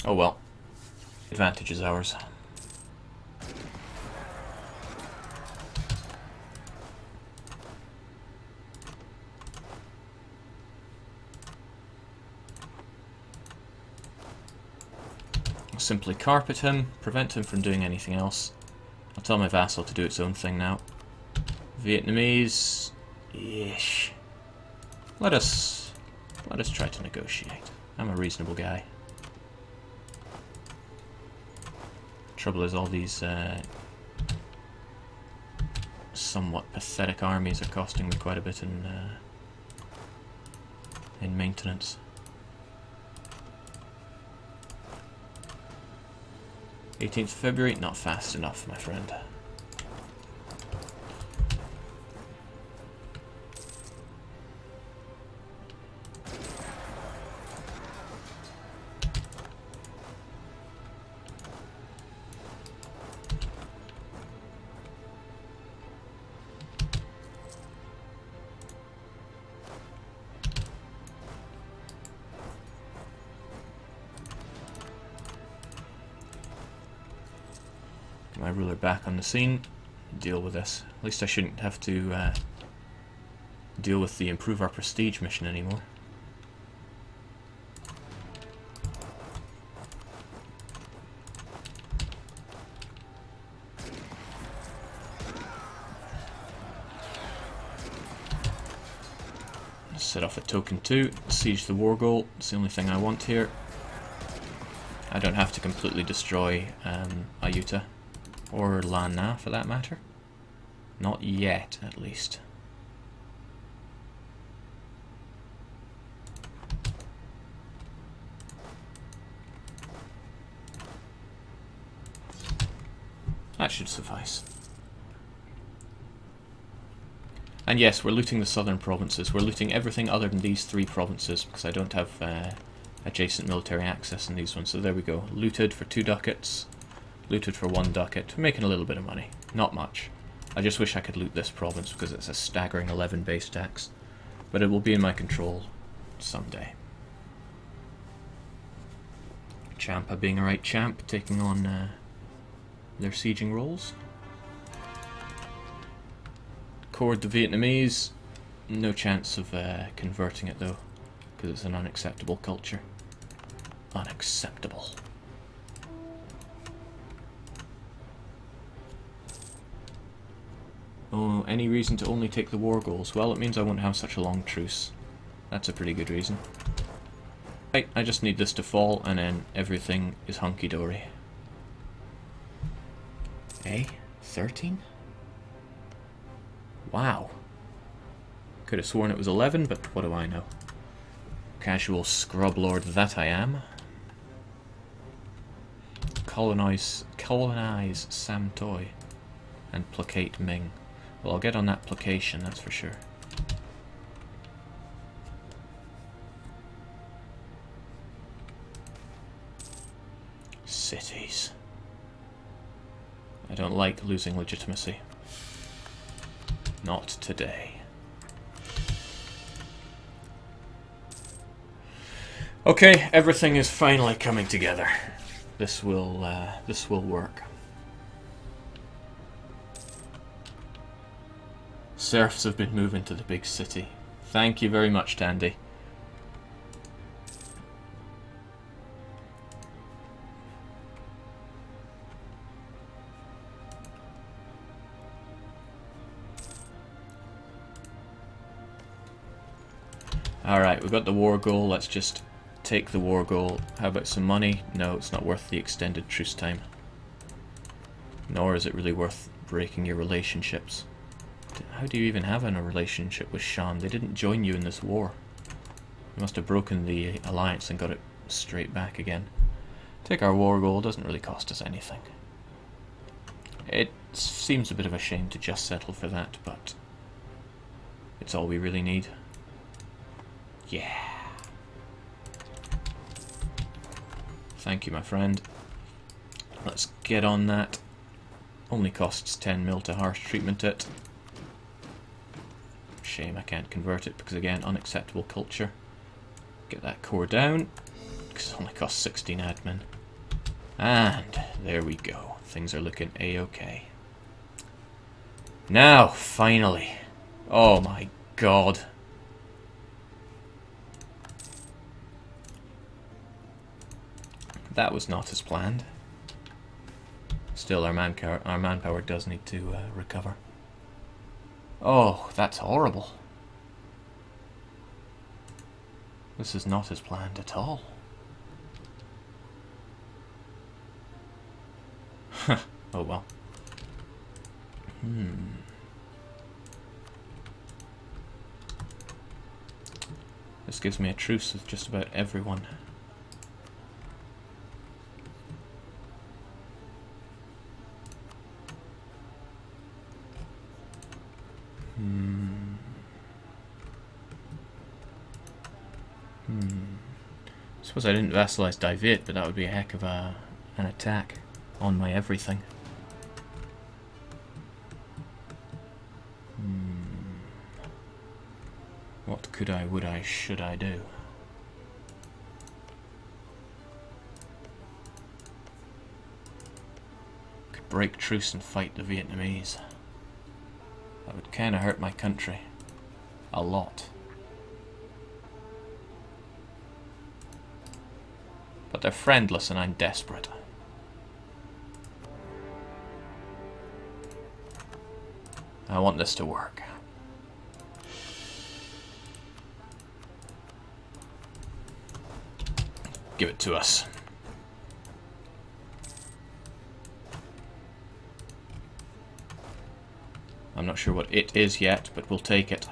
Oh well. Advantage is ours. Simply carpet him, prevent him from doing anything else. I'll tell my vassal to do its own thing now. Vietnamese... ish. Let us try to negotiate. I'm a reasonable guy. Trouble is all these somewhat pathetic armies are costing me quite a bit in maintenance. "18th February, not fast enough, my friend. My ruler back on the scene. Deal with this. At least I shouldn't have to deal with the improve our prestige mission anymore. Set off a token 2, siege the war goal. It's the only thing I want here. I don't have to completely destroy Ayuta. Or Lana, for that matter. Not yet, at least. That should suffice. And yes, we're looting the southern provinces. We're looting everything other than these 3 provinces, because I don't have adjacent military access in these ones. So there we go. Looted for 2 ducats. Looted for 1 ducat. We're making a little bit of money. Not much. I just wish I could loot this province because it's a staggering 11 base tax. But it will be in my control someday. Champa being a right champ, taking on their sieging roles. Cord the Vietnamese. No chance of converting it though, because it's an unacceptable culture. Unacceptable. Oh, any reason to only take the war goals? Well, it means I won't have such a long truce. That's a pretty good reason. Right, I just need this to fall, and then everything is hunky-dory. Eh? 13? Wow. Could have sworn it was 11, but what do I know? Casual scrub lord that I am. Colonize Sam Toy. And placate Ming. Well, I'll get on that placation, that's for sure. Cities. I don't like losing legitimacy. Not today. Okay, everything is finally coming together. This will work. Serfs have been moving to the big city. Thank you very much, Tandy. Alright, we've got the war goal. Let's just take the war goal. How about some money? No, it's not worth the extended truce time. Nor is it really worth breaking your relationships. How do you even have a relationship with Shan? They didn't join you in this war. You must have broken the alliance and got it straight back again. Take our war goal, doesn't really cost us anything. It seems a bit of a shame to just settle for that, but it's all we really need. Yeah. Thank you, my friend. Let's get on that. Only costs 10 mil to harsh treatment it. Shame I can't convert it because, again, unacceptable culture. Get that core down. because it only costs 16 admin. And there we go. Things are looking a-okay. Now, finally. Oh my god. That was not as planned. Still, our manpower does need to recover. Oh, that's horrible. This is not as planned at all. Oh well. This gives me a truce with just about everyone. Suppose I didn't vassalize David, but that would be a heck of an attack on my everything. What could I, would I, should I do? Could break truce and fight the Vietnamese. That would kinda hurt my country. A lot. But they're friendless and I'm desperate. I want this to work. Give it to us. I'm not sure what it is yet, but we'll take it.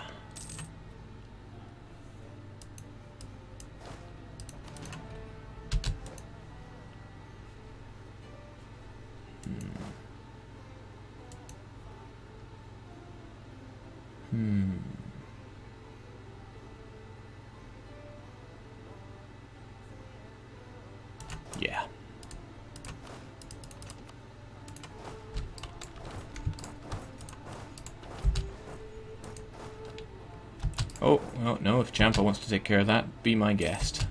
Yeah. Oh, well, no, if Champa wants to take care of that, be my guest.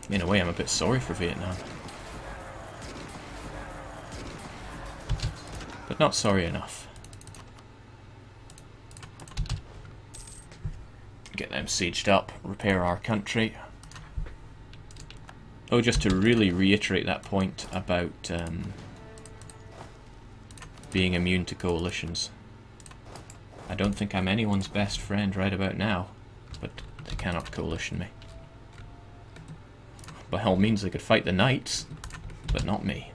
In a way, I'm a bit sorry for Vietnam. But not sorry enough. Get them sieged up, repair our country. Oh, just to really reiterate that point about being immune to coalitions. I don't think I'm anyone's best friend right about now, but they cannot coalition me. By all means, they could fight the knights, but not me.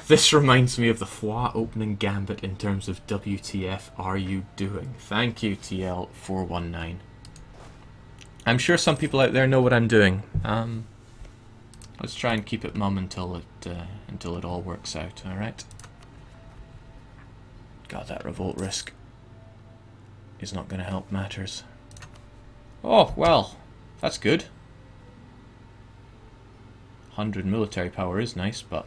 This reminds me of the Foix opening gambit in terms of WTF are you doing? Thank you, TL419. I'm sure some people out there know what I'm doing. Let's try and keep it mum until it all works out, alright? God, that revolt risk is not going to help matters. Oh, well, that's good. 100 military power is nice, but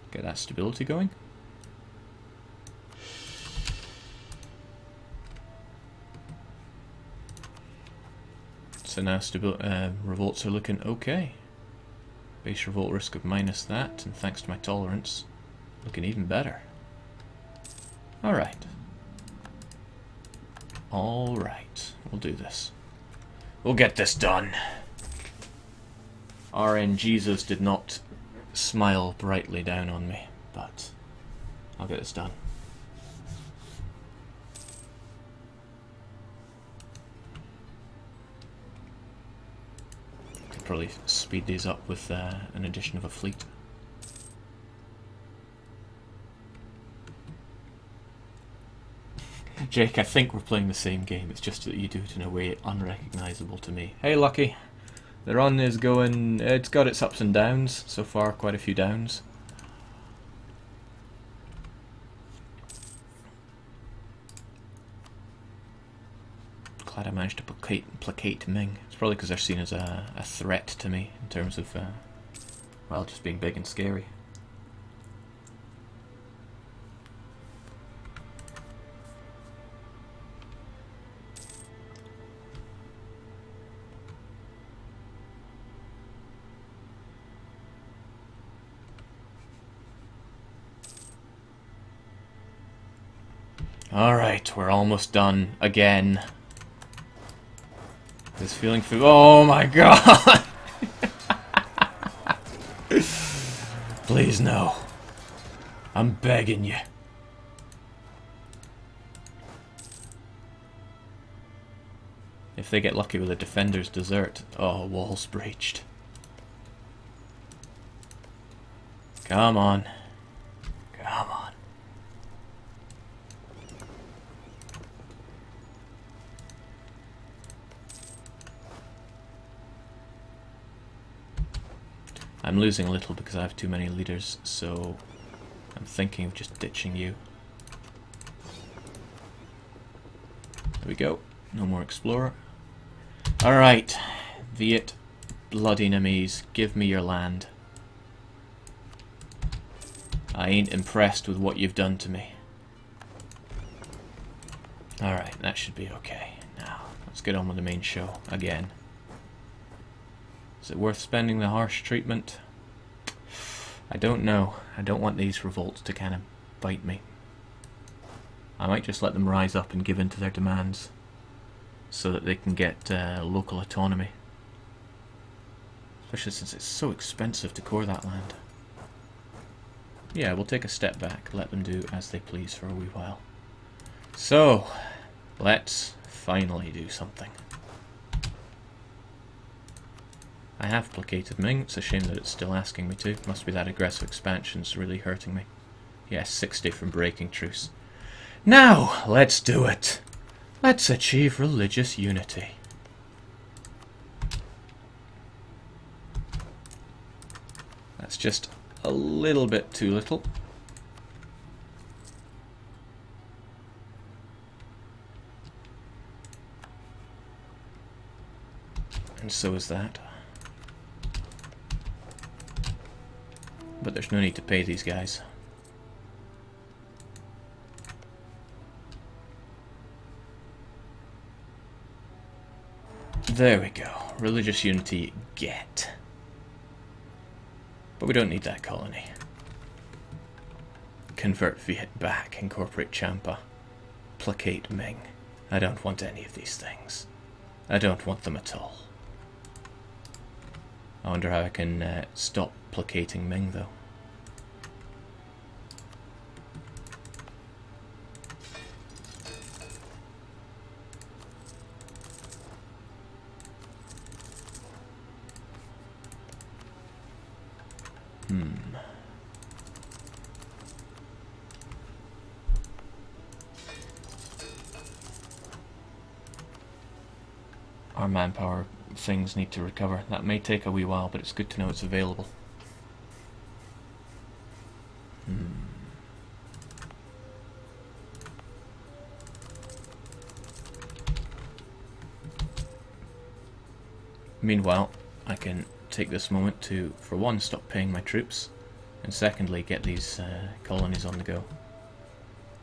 get that stability going. So now revolts are looking okay. Base revolt risk of minus that, and thanks to my tolerance, looking even better. Alright. Alright, we'll do this. We'll get this done. RN Jesus did not smile brightly down on me, but I'll get this done. Could probably speed these up with an addition of a fleet. Jake, I think we're playing the same game, it's just that you do it in a way unrecognisable to me. Hey Lucky! The run is going... it's got its ups and downs. So far, quite a few downs. Glad I managed to placate Ming. It's probably because they're seen as a threat to me in terms of, well, just being big and scary. Alright, we're almost done again. This feeling for... Oh my god! Please no. I'm begging you. If they get lucky with a defender's dessert... Oh, wall's breached. Come on. Come on. I'm losing a little because I have too many leaders, so I'm thinking of just ditching you. There we go. No more explorer. Alright. Viet bloody Nemese, give me your land. I ain't impressed with what you've done to me. Alright, that should be okay. Now, let's get on with the main show again. Is it worth spending the harsh treatment? I don't know. I don't want these revolts to kind of bite me. I might just let them rise up and give in to their demands so that they can get local autonomy. Especially since it's so expensive to core that land. Yeah, we'll take a step back, let them do as they please for a wee while. So, let's finally do something. I have placated Ming. It's a shame that it's still asking me to. Must be that aggressive expansion's really hurting me. Yes, 60 from breaking truce. Now, let's do it. Let's achieve religious unity. That's just a little bit too little. And so is that. But there's no need to pay these guys. There we go. Religious unity, get. But we don't need that colony. Convert Viet back, incorporate Champa. Placate Ming. I don't want any of these things. I don't want them at all. I wonder how I can stop placating Ming, though. Our manpower things need to recover. That may take a wee while, but it's good to know it's available. Meanwhile, I can take this moment to, for one, stop paying my troops, and secondly, get these colonies on the go.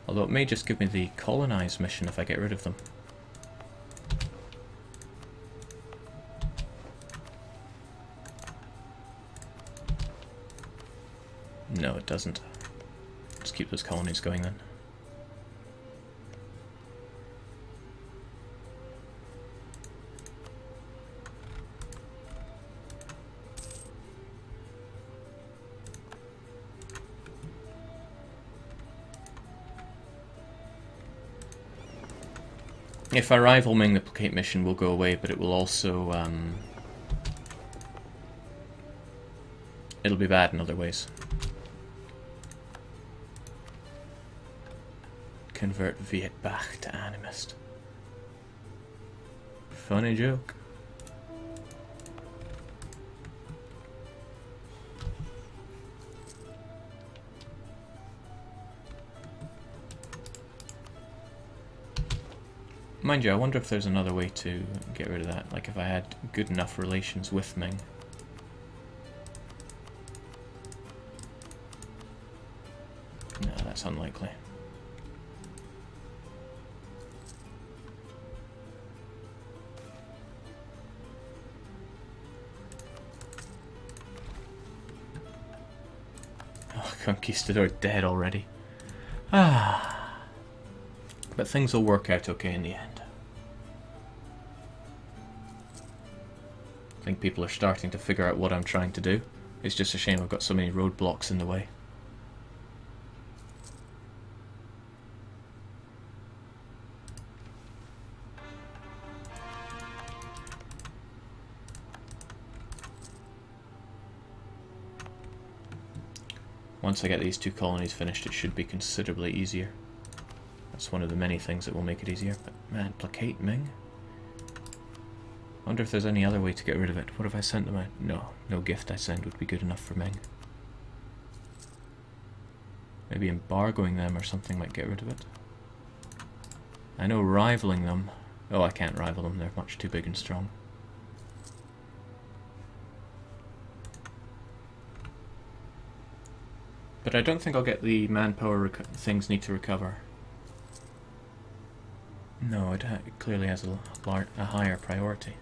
Although it may just give me the colonize mission if I get rid of them. No, it doesn't. Let's keep those colonies going then. If I rival Ming, the placate mission will go away, but it will also it'll be bad in other ways. Convert Viet back to animist. Funny joke. Mind you, I wonder if there's another way to get rid of that, like if I had good enough relations with Ming. No, that's unlikely. Oh, Conquistador dead already. Ah. But things will work out okay in the end. I think people are starting to figure out what I'm trying to do. It's just a shame I've got so many roadblocks in the way. Once I get these 2 colonies finished, it should be considerably easier. That's one of the many things that will make it easier. But man, placate Ming? I wonder if there's any other way to get rid of it. What if I sent them out? No, no gift I send would be good enough for Ming. Maybe embargoing them or something might get rid of it. I know rivaling them... Oh, I can't rival them, they're much too big and strong. But I don't think I'll get the manpower things need to recover. No, it clearly has a higher priority.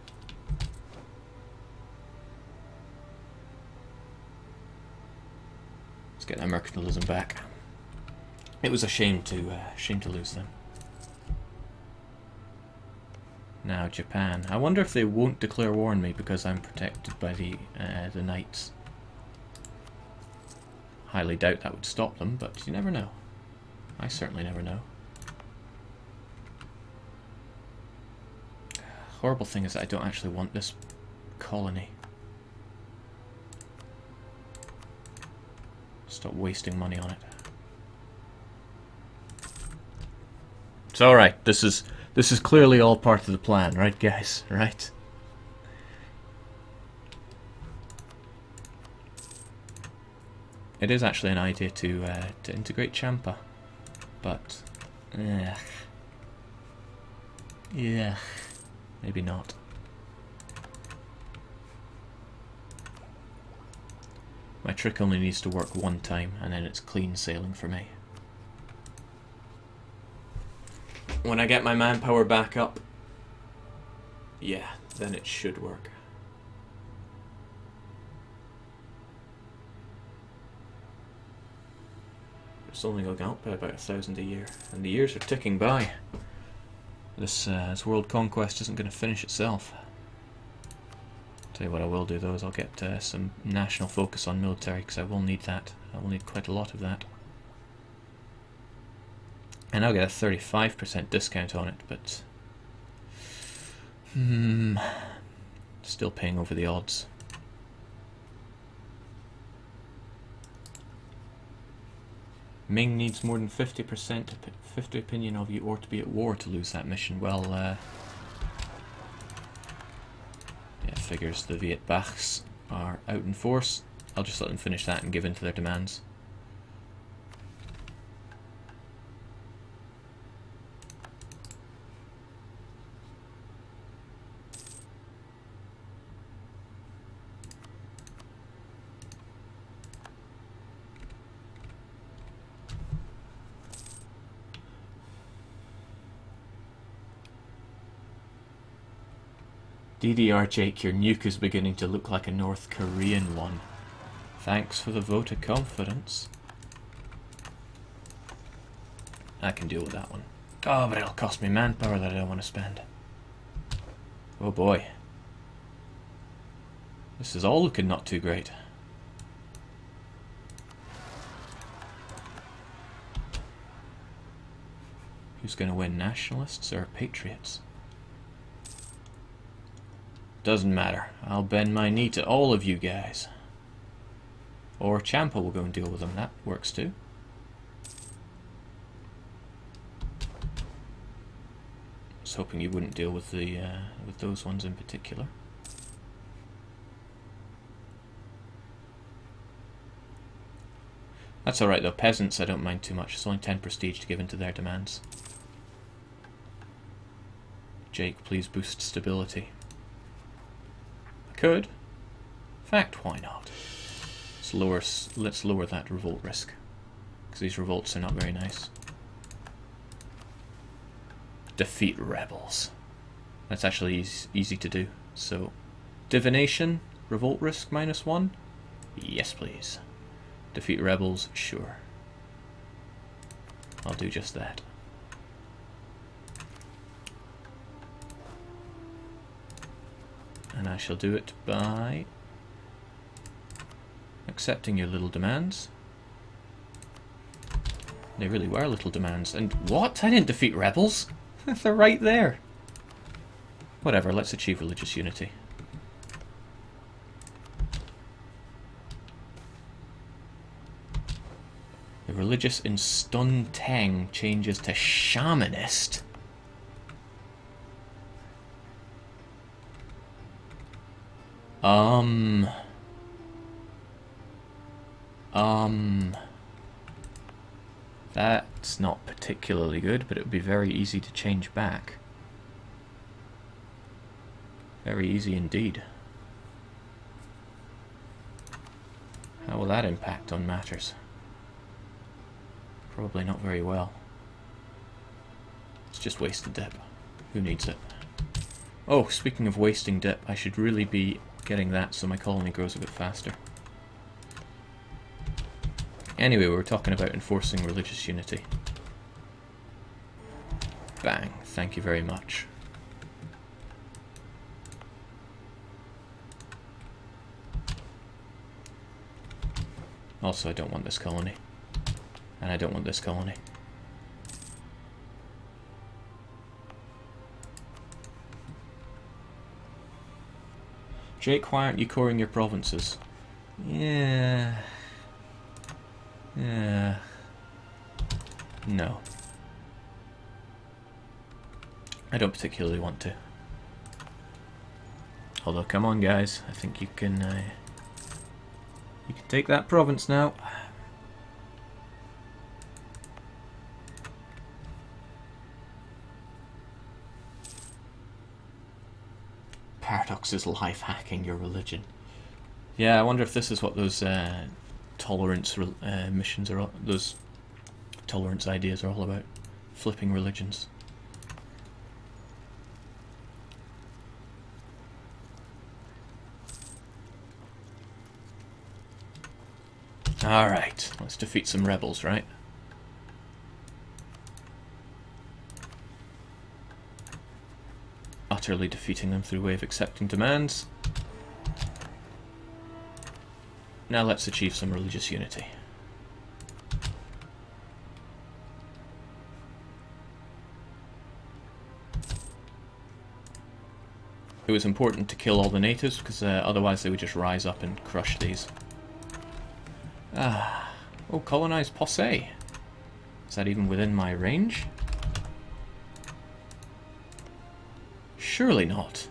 Let's get that mercantilism back. It was a shame to lose them. Now Japan. I wonder if they won't declare war on me because I'm protected by the knights. Highly doubt that would stop them, but you never know. I certainly never know. Horrible thing is that I don't actually want this colony. Stop wasting money on it. It's alright, this is clearly all part of the plan, right guys? Right? It is actually an idea to integrate Champa, but yeah, maybe not. My trick only needs to work one time, and then it's clean sailing for me. When I get my manpower back up, yeah, then it should work. It's only going up by about 1,000 a year, and the years are ticking by. This world conquest isn't going to finish itself. Tell you what I will do though is I'll get some national focus on military, because I will need that. I will need quite a lot of that. And I'll get a 35% discount on it, but still paying over the odds. Ming needs more than 50% 50 opinion of you or to be at war to lose that mission. Well, yeah, figures the Viet Bachs are out in force. I'll just let them finish that and give in to their demands. DDR Jake, your nuke is beginning to look like a North Korean one. Thanks for the vote of confidence. I can deal with that one. Oh, but it'll cost me manpower that I don't want to spend. Oh boy. This is all looking not too great. Who's going to win, nationalists or patriots? Doesn't matter. I'll bend my knee to all of you guys. Or Champa will go and deal with them. That works too. I was hoping you wouldn't deal with the with those ones in particular. That's alright though. Peasants I don't mind too much. It's only 10 prestige to give in to their demands. Jake, please boost stability. Could. In fact, why not? Let's lower that revolt risk, because these revolts are not very nice. Defeat rebels. That's actually easy to do. So, divination, revolt risk -1. Yes, please. Defeat rebels, sure. I'll do just that. and I shall do it by accepting your little demands. They really were little demands. And what? I didn't defeat rebels. They're right there. Whatever, let's achieve religious unity. The religious in Stun Teng changes to shamanist. That's not particularly good, but it would be very easy to change back. Very easy indeed. How will that impact on matters? Probably not very well. It's just wasted dip. Who needs it? Oh, speaking of wasting dip, I should really be getting that so my colony grows a bit faster. Anyway, we were talking about enforcing religious unity. Bang. Thank you very much. Also, I don't want this colony. And I don't want this colony. Jake, why aren't you coring your provinces? Yeah. No. I don't particularly want to. Although, come on guys, I think you can take that province now. Paradox is life hacking your religion. Yeah, I wonder if this is what those tolerance missions are, those tolerance ideas are all about. Flipping religions. Alright, let's defeat some rebels, right? Utterly defeating them through way of accepting demands. Now let's achieve some religious unity. It was important to kill all the natives because otherwise they would just rise up and crush these. Oh, colonize Posse. Is that even within my range? Surely not.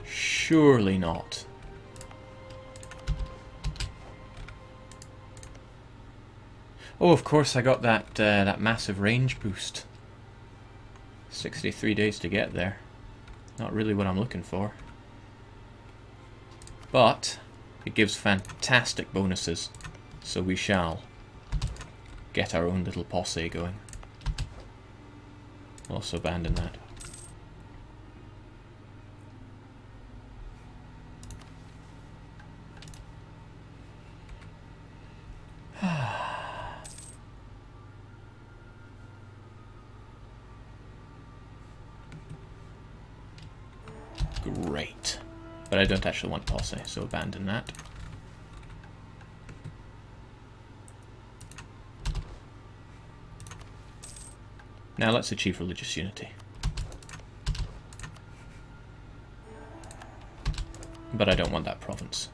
Surely not. Oh, of course I got that that massive range boost. 63 days to get there. Not really what I'm looking for. But it gives fantastic bonuses, so we shall get our own little posse going. Also abandon that. Great. But I don't actually want posse, so abandon that. Now let's achieve religious unity. But I don't want that province.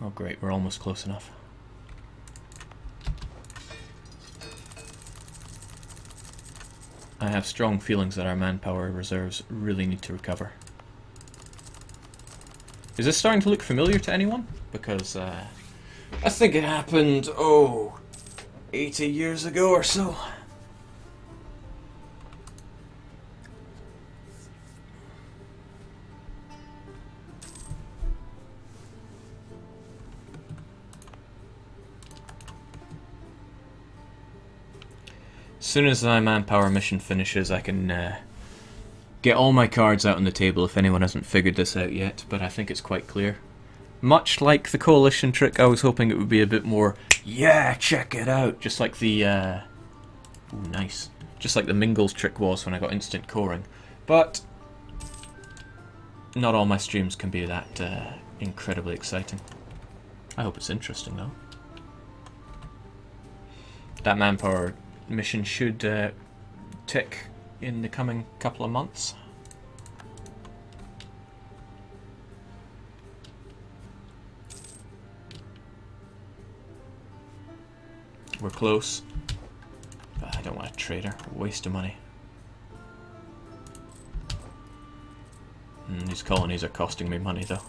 Oh great, we're almost close enough. I have strong feelings that our manpower reserves really need to recover. Is this starting to look familiar to anyone? Because I think it happened, 80 years ago or so. As soon as my manpower mission finishes, I can get all my cards out on the table if anyone hasn't figured this out yet, but I think it's quite clear. Much like the coalition trick, I was hoping it would be a bit more Yeah, check it out. Just like the, ooh, nice. Just like the Mingles trick was when I got instant coring. But not all my streams can be that incredibly exciting. I hope it's interesting though. That manpower mission should tick in the coming couple of months. We're close. But I don't want a trader. Waste of money. These colonies are costing me money though.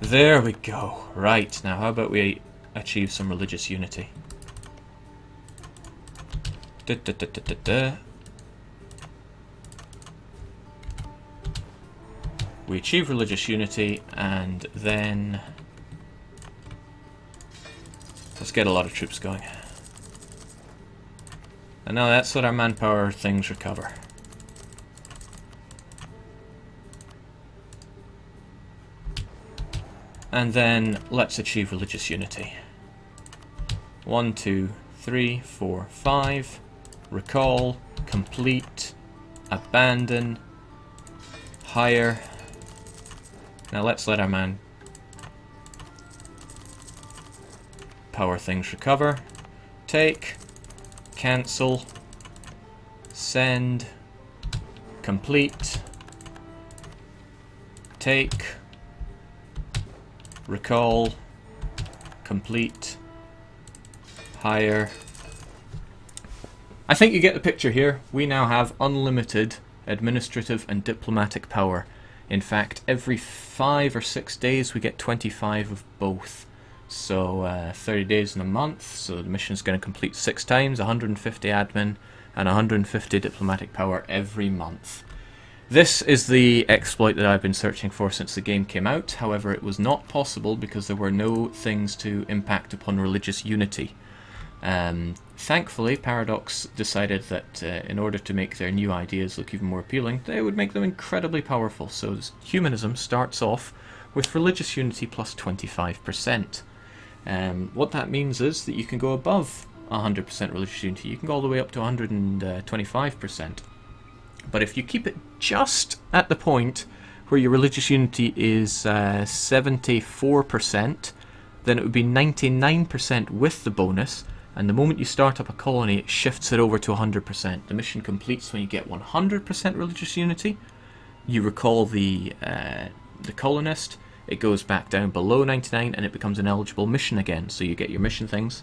There we go. Right, now how about we achieve some religious unity? We achieve religious unity and then let's get a lot of troops going. And now that's what our manpower things recover. And then let's achieve religious unity. 1, 2, 3, 4, 5. Recall, complete, abandon, hire. Now let's let our man power things recover. Take, cancel, send, complete, take, recall, complete, hire. I think you get the picture here. We now have unlimited administrative and diplomatic power. In fact, every 5 or 6 days we get 25 of both. So 30 days in a month, so the mission is going to complete 6 times, 150 admin and 150 diplomatic power every month. This is the exploit that I've been searching for since the game came out. However, it was not possible because there were no things to impact upon religious unity. Thankfully, Paradox decided that in order to make their new ideas look even more appealing, they would make them incredibly powerful. So humanism starts off with religious unity plus 25%. What that means is that you can go above 100% religious unity. You can go all the way up to 125%. But if you keep it just at the point where your religious unity is 74%, then it would be 99% with the bonus, and the moment you start up a colony, it shifts it over to 100%. The mission completes when you get 100% religious unity. You recall the colonist, it goes back down below 99 and it becomes an eligible mission again, so you get your mission things.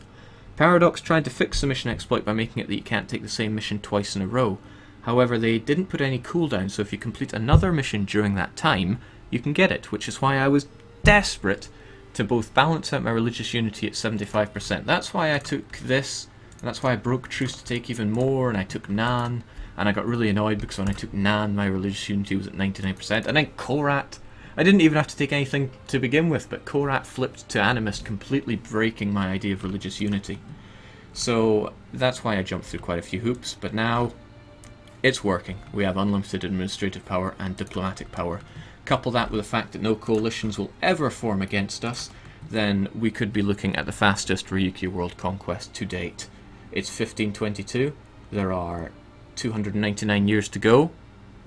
Paradox tried to fix the mission exploit by making it that you can't take the same mission twice in a row. However, they didn't put any cooldown, so if you complete another mission during that time, you can get it, which is why I was desperate to both balance out my religious unity at 75%. That's why I took this, and that's why I broke Truce to take even more, and I took Nan, and I got really annoyed because when I took Nan, my religious unity was at 99%, and then Korat. I didn't even have to take anything to begin with, but Korat flipped to Animist, completely breaking my idea of religious unity. So that's why I jumped through quite a few hoops, but now it's working. We have unlimited administrative power and diplomatic power. Couple that with the fact that no coalitions will ever form against us, then we could be looking at the fastest Ryukyu world conquest to date. It's 1522, there are 299 years to go.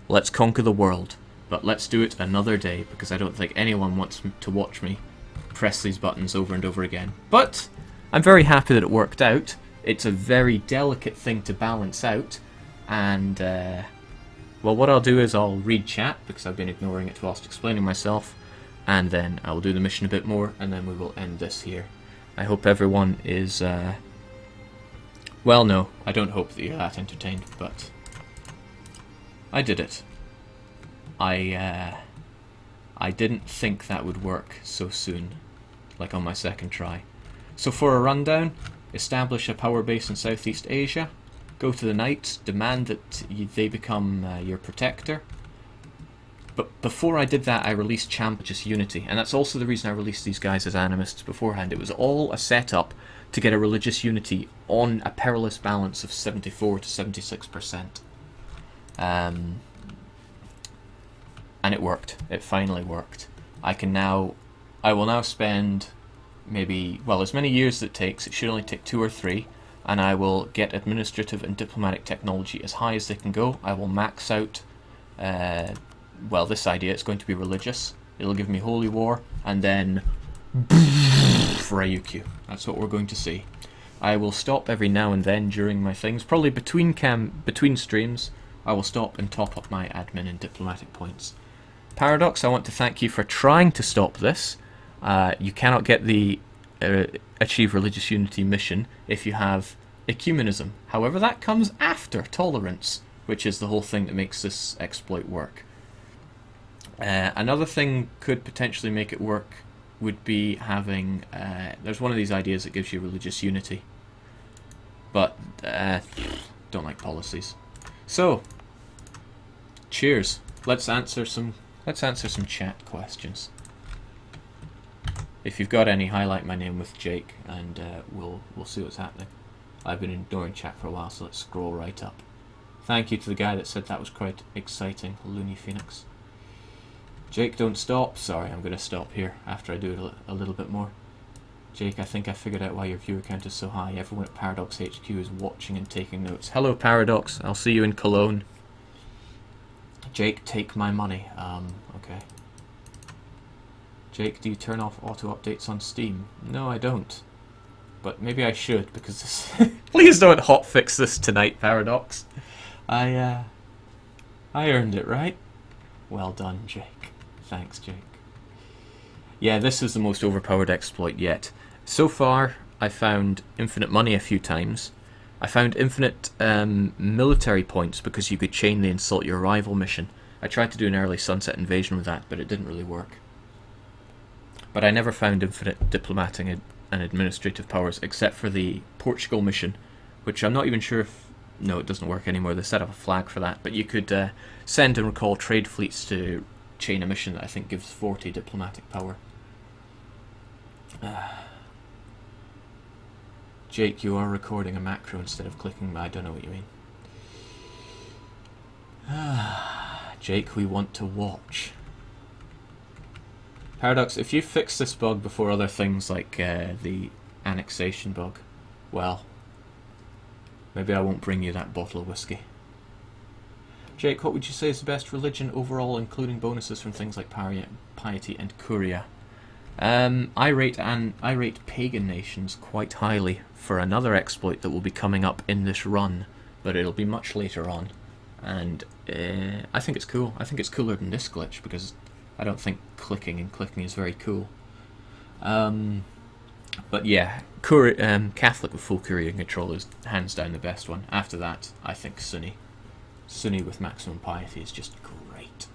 Let's conquer the world, but let's do it another day, because I don't think anyone wants to watch me press these buttons over and over again. But I'm very happy that it worked out. It's a very delicate thing to balance out, and well, what I'll do is I'll read chat, because I've been ignoring it whilst explaining myself, and then I'll do the mission a bit more, and then we will end this here. I hope everyone is, well, no, I don't hope that you're that entertained, but I did it. I didn't think that would work so soon, like on my second try. So for a rundown, establish a power base in Southeast Asia, go to the Knights, demand that they become your protector. But before I did that, I released Champions Unity, and that's also the reason I released these guys as animists beforehand. It was all a setup to get a religious unity on a perilous balance of 74 to 76%. And it worked. It finally worked. I will now spend maybe, well, as many years as it takes. It should only take 2 or 3. And I will get administrative and diplomatic technology as high as they can go. I will max out, well, this idea. It's going to be religious. It'll give me holy war, and then Ryukyu. That's what we're going to see. I will stop every now and then during my things, probably between streams. I will stop and top up my admin and diplomatic points. Paradox, I want to thank you for trying to stop this. You cannot get the achieve religious unity mission if you have ecumenism. However, that comes after tolerance, which is the whole thing that makes this exploit work. Another thing could potentially make it work would be having... there's one of these ideas that gives you religious unity. But, don't like policies. So, cheers. Let's answer some chat questions. If you've got any, highlight my name with Jake, and we'll see what's happening. I've been ignoring chat for a while, so let's scroll right up. Thank you to the guy that said that was quite exciting, Looney Phoenix. Jake, don't stop. Sorry, I'm going to stop here after I do it a little bit more. Jake, I think I figured out why your viewer count is so high. Everyone at Paradox HQ is watching and taking notes. Hello, Paradox. I'll see you in Cologne. Jake, take my money. Okay. Jake, do you turn off auto-updates on Steam? No, I don't. But maybe I should, because this... Please don't hotfix this tonight, Paradox. I earned it, right? Well done, Jake. Thanks, Jake. Yeah, this is the most overpowered exploit yet. So far, I found infinite money a few times. I found infinite military points because you could chain the insult your rival mission. I tried to do an early sunset invasion with that, but it didn't really work. But I never found infinite diplomatic and administrative powers except for the Portugal mission, which I'm not even sure if... No, it doesn't work anymore. They set up a flag for that. But you could send and recall trade fleets to chain a mission that I think gives 40 diplomatic power. Jake, you are recording a macro instead of clicking... I don't know what you mean. Jake, we want to watch. Paradox, if you fix this bug before other things like the annexation bug, well, maybe I won't bring you that bottle of whiskey. Jake, what would you say is the best religion overall, including bonuses from things like piety and curia? I rate pagan nations quite highly for another exploit that will be coming up in this run, but it'll be much later on. And I think it's cool. I think it's cooler than this glitch because I don't think clicking is very cool. But yeah, Catholic with full curia control is hands down the best one. After that, I think Sunni. Sunni with maximum piety is just great.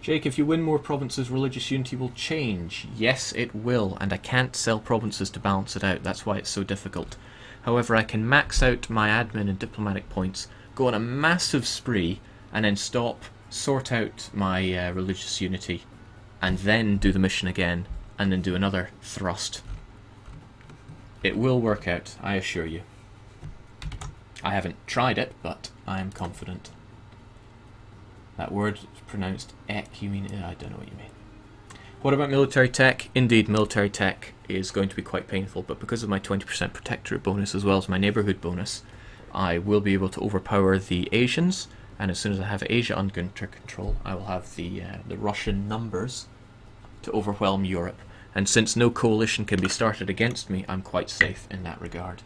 Jake, if you win more provinces, religious unity will change. Yes, it will, and I can't sell provinces to balance it out. That's why it's so difficult. However, I can max out my admin and diplomatic points, go on a massive spree, and then stop, sort out my religious unity, and then do the mission again, and then do another thrust. It will work out, I assure you. I haven't tried it, but I am confident. That word is pronounced ek, you mean? I don't know what you mean. What about military tech? Indeed, military tech is going to be quite painful, but because of my 20% protectorate bonus as well as my neighbourhood bonus, I will be able to overpower the Asians, and as soon as I have Asia under control, I will have the Russian numbers to overwhelm Europe. And since no coalition can be started against me, I'm quite safe in that regard.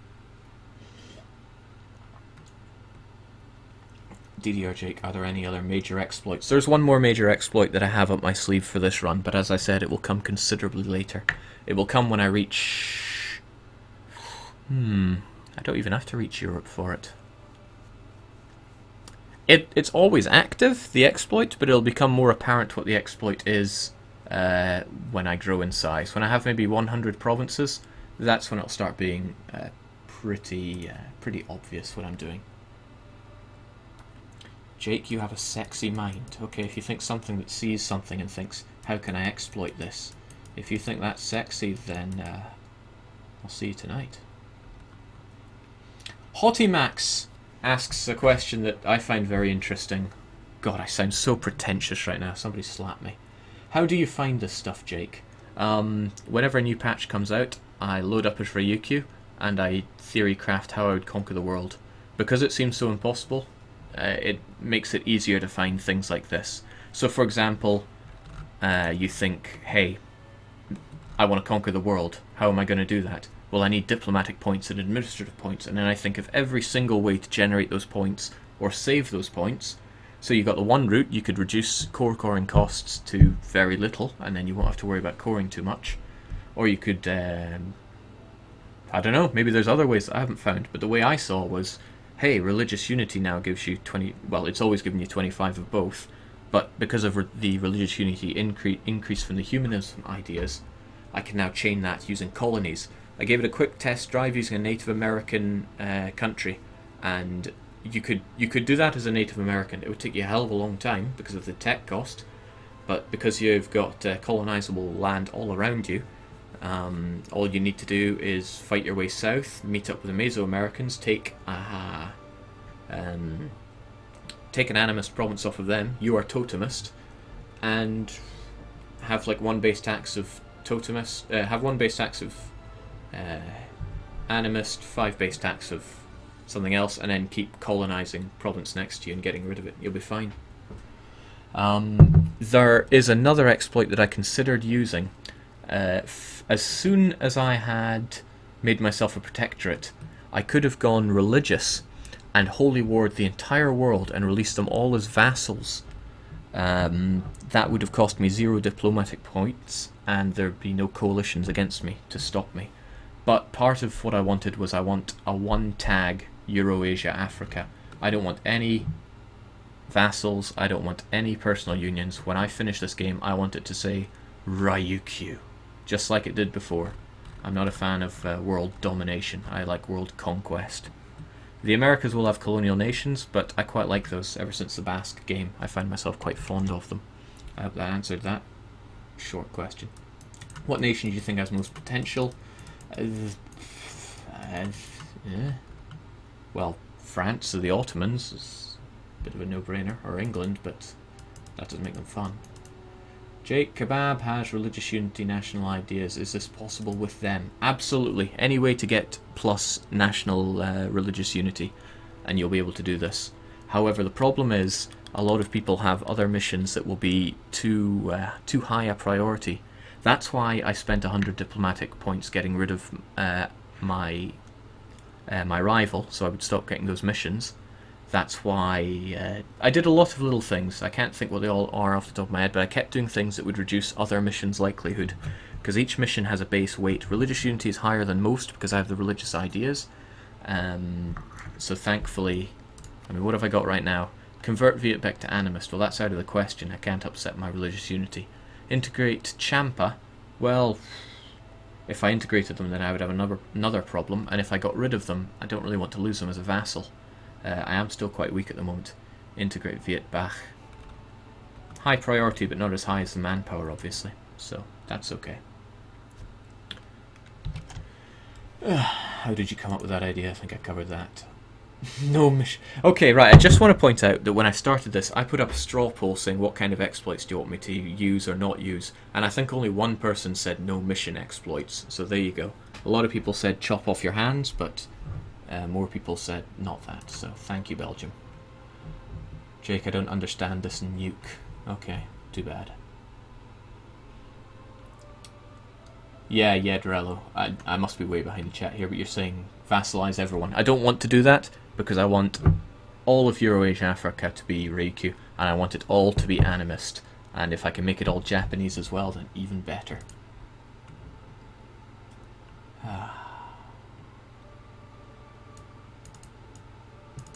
DDR Jake, are there any other major exploits? There's one more major exploit that I have up my sleeve for this run, but as I said, it will come considerably later. It will come when I reach... I don't even have to reach Europe for it. It's always active, the exploit, but it'll become more apparent what the exploit is when I grow in size. When I have maybe 100 provinces, that's when it'll start being pretty obvious what I'm doing. Jake, you have a sexy mind. Okay, if you think something that sees something and thinks, how can I exploit this? If you think that's sexy, then I'll see you tonight. Hottie Max asks a question that I find very interesting. God, I sound so pretentious right now. Somebody slap me. How do you find this stuff, Jake? Whenever a new patch comes out, I load up as Ryukyu, and I theory craft how I would conquer the world. Because it seems so impossible, it makes it easier to find things like this. So for example, you think, hey, I want to conquer the world. How am I going to do that? Well, I need diplomatic points and administrative points, and then I think of every single way to generate those points or save those points. So you've got the one route, you could reduce coring costs to very little, and then you won't have to worry about coring too much. Or you could, I don't know, maybe there's other ways that I haven't found, but the way I saw was, hey, religious unity now gives you 20, well, it's always given you 25 of both, but because of the religious unity increase from the humanism ideas, I can now chain that using colonies. I gave it a quick test drive using a Native American country, and you could do that as a Native American. It would take you a hell of a long time because of the tech cost, but because you've got colonizable land all around you, all you need to do is fight your way south, meet up with the Mesoamericans, take an animist province off of them. You are totemist, and have like one base tax of totemist. Have one base tax of animist, 5 base tax of something else, and then keep colonizing province next to you and getting rid of it. You'll be fine. There is another exploit that I considered using. As soon as I had made myself a protectorate, I could have gone religious and holy warred the entire world and released them all as vassals. That would have cost me 0 diplomatic points, and there'd be no coalitions against me to stop me. But part of what I wanted was I want a one-tag Eurasia Africa. I don't want any vassals, I don't want any personal unions. When I finish this game, I want it to say Ryukyu, just like it did before. I'm not a fan of world domination, I like world conquest. The Americas will have colonial nations, but I quite like those. Ever since the Basque game, I find myself quite fond of them. I hope that answered that short question. What nation do you think has most potential? Well, France or the Ottomans is a bit of a no-brainer, or England, but that doesn't make them fun. Jake Kebab has religious unity, national ideas. Is this possible with them? Absolutely. Any way to get plus national religious unity, and you'll be able to do this. However, the problem is a lot of people have other missions that will be too high a priority. That's why I spent 100 diplomatic points getting rid of my rival, so I would stop getting those missions. That's why I did a lot of little things. I can't think what they all are off the top of my head, but I kept doing things that would reduce other missions' likelihood, because each mission has a base weight. Religious unity is higher than most because I have the religious ideas. So thankfully, I mean, what have I got right now? Convert Viet back to animist. Well, that's out of the question. I can't upset my religious unity. Integrate Champa. Well, if I integrated them, then I would have another problem, and if I got rid of them, I don't really want to lose them as a vassal. I am still quite weak at the moment. Integrate Viet Bach. High priority, but not as high as the manpower, obviously. So, that's okay. How did you come up with that idea? I think I covered that. No mission. Okay, right, I just want to point out that when I started this, I put up a straw poll saying what kind of exploits do you want me to use or not use, and I think only one person said no mission exploits, so there you go. A lot of people said chop off your hands, but more people said not that, so thank you, Belgium. Jake, I don't understand this nuke. Okay, too bad. Yeah, Dorello, I must be way behind the chat here, but you're saying vassalize everyone. I don't want to do that, because I want all of Eurasia Africa to be Ryukyu, and I want it all to be animist. And if I can make it all Japanese as well, then even better.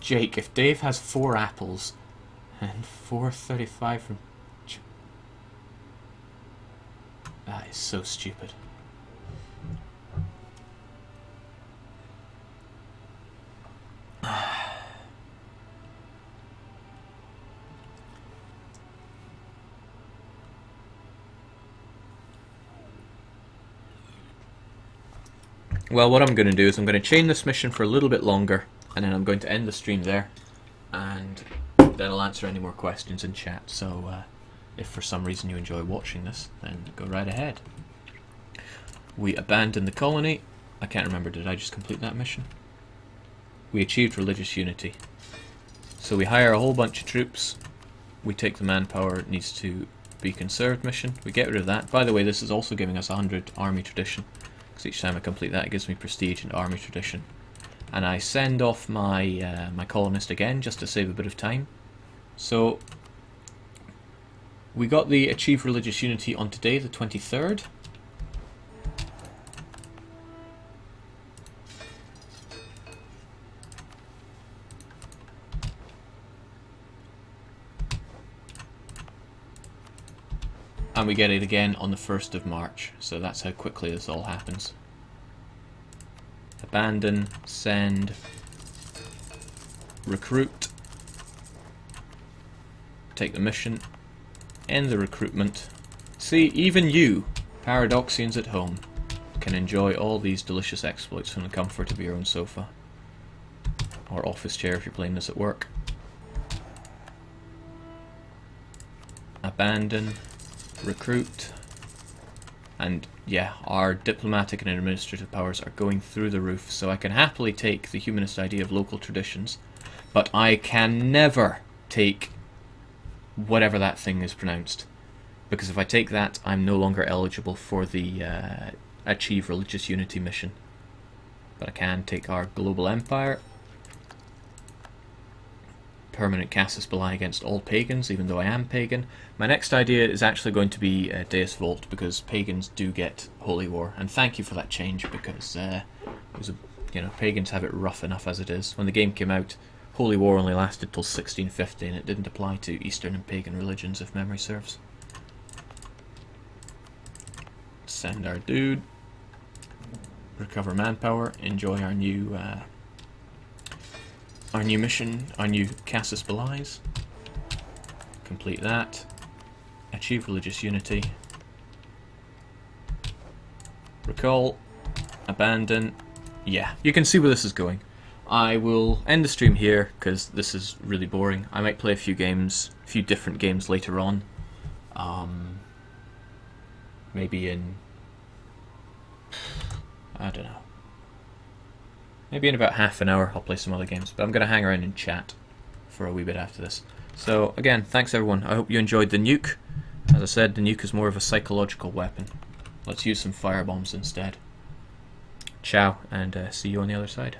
Jake, if Dave has 4 apples and 435 from... That is so stupid. Well, what I'm going to do is I'm going to chain this mission for a little bit longer, and then I'm going to end the stream there, and then I'll answer any more questions in chat. So if for some reason you enjoy watching this, then go right ahead. We abandon the colony. I can't remember, did I just complete that mission? We achieved religious unity. So we hire a whole bunch of troops. We take the manpower, it needs to be conserved mission. We get rid of that. By the way, this is also giving us 100 army tradition, because each time I complete that it gives me prestige and army tradition. And I send off my my colonist again just to save a bit of time. So we got the achieve religious unity on today, the 23rd. And we get it again on the 1st of March, so that's how quickly this all happens. Abandon, send, recruit, take the mission, end the recruitment. See, even you, Paradoxians at home, can enjoy all these delicious exploits from the comfort of your own sofa. Or office chair if you're playing this at work. Abandon, recruit, and yeah, our diplomatic and administrative powers are going through the roof, so I can happily take the humanist idea of local traditions, but I can never take whatever that thing is pronounced, because if I take that, I'm no longer eligible for the achieve religious unity mission. But I can take our global empire, permanent casus belli against all pagans, even though I am pagan. My next idea is actually going to be Deus Volt, because pagans do get holy war, and thank you for that change, because it was pagans have it rough enough as it is. When the game came out, holy war only lasted till 1650, and it didn't apply to Eastern and pagan religions, if memory serves. Send our dude, recover manpower, enjoy our new mission, our new casus belli's. Complete that. Achieve religious unity. Recall. Abandon. Yeah, you can see where this is going. I will end the stream here because this is really boring. I might play a few different games later on. Maybe in, I don't know. Maybe in about half an hour I'll play some other games, but I'm going to hang around and chat for a wee bit after this. So again, thanks everyone. I hope you enjoyed the nuke. As I said, the nuke is more of a psychological weapon. Let's use some firebombs instead. Ciao, and see you on the other side.